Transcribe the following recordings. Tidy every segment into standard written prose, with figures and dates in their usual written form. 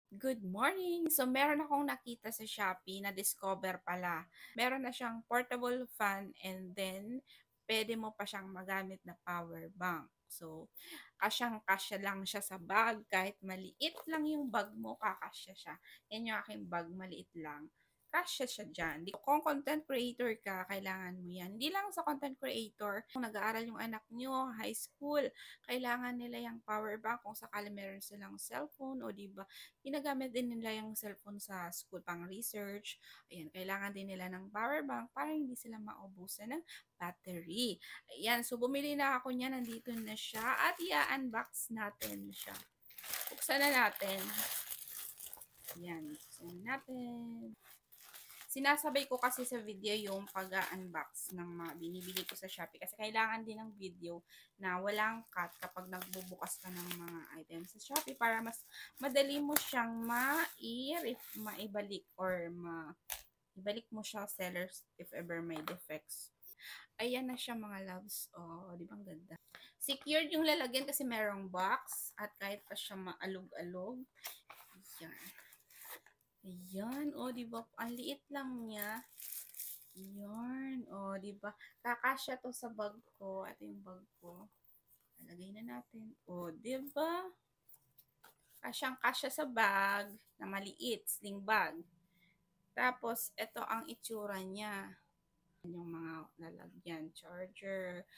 Good morning! So, meron akong nakita sa Shopee na discover pala. Meron na siyang portable fan and then pwede mo pa siyang magamit na power bank. So, kasyang-kasya lang siya sa bag. Kahit maliit lang yung bag mo, kakasya siya. Yan yung aking bag, maliit lang. Kasya siya dyan. Kung content creator ka, kailangan mo yan. Hindi lang sa content creator, kung nag-aaral yung anak nyo, high school, kailangan nila yung power bank kung sakali meron silang cellphone o di ba ginagamit din nila yung cellphone sa school pang research. Ayan, kailangan din nila ng power bank para hindi sila maubusan ng battery. Ayan, so bumili na ako niya. Nandito na siya at i-unbox natin siya. Buksan na natin. Ayan, buksan na natin. Sinasabay ko kasi sa video yung pag-unbox ng mga binibili ko sa Shopee kasi kailangan din ng video na walang cut kapag nagbubukas ka ng mga items sa Shopee para mas madali mo siyang maibalik or ibalik mo siya sellers if ever may defects. Ayan na siya mga loves. Oh, di ba ang ganda? Secured yung lalagyan kasi merong box at kahit pa siya maalog-alog. Ayan. Ayan, oh, di ba? Ang liit lang niya. Ayan, oh, di ba? Kakasya to sa bag ko. Ito yung bag ko. Lalagay na natin. Oh, di ba? Kasyang-kasya sa bag na maliit, sling bag. Tapos, ito ang itsura niya. Yung mga lalagyan, charger.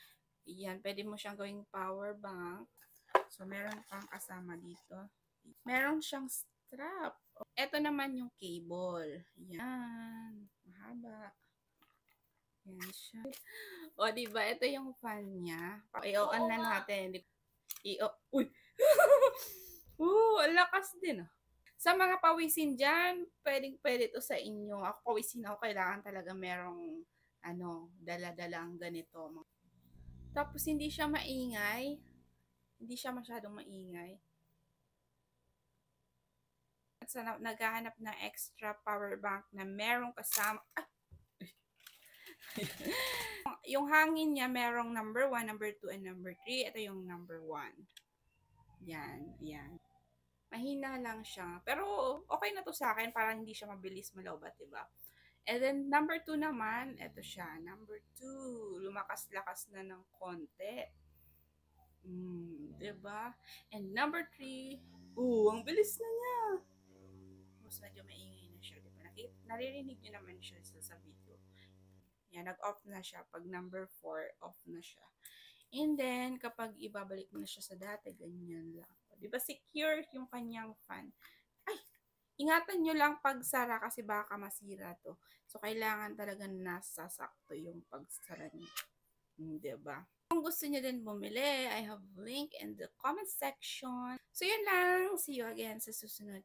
Ayan, pwede mo siyang gawing power bank. So, meron pang kasama dito. Meron siyang strap. Ito naman yung cable. Yan. Mahaba. Yan siya. O, diba? Ito yung fan niya. I-on na natin. Uy! Ang lakas din. Sa mga pawisin dyan, pwede to sa inyo. Ako pawisin ako, kailangan talaga merong dala-dalang ganito. Tapos, hindi siya maingay. Hindi siya masyadong maingay. At sa naghahanap ng extra power bank na merong kasama. Yung hangin niya merong number 1, number 2, and number 3. Ito yung number 1. Yan, yan. Mahina lang siya. Pero okay na to sa akin para hindi siya mabilis malobat, diba? And then number 2 naman, ito siya. Number 2, lumakas-lakas na ng konti. Diba? And number 3, ang bilis na niya. Mas medyo maingay na siya, diba? Naririnig nyo naman siya sa video. Yan, nag-off na siya. Pag number 4, off na siya. And then, kapag ibabalik mo na siya sa dati, ganyan lang. Di ba secure yung kanyang fan? Ay, ingatan nyo lang pagsara kasi baka masira to. So, kailangan talaga nasasakto yung pagsara niya. Diba? Kung gusto niyo din bumili, I have link in the comment section. So, yun lang. See you again sa susunod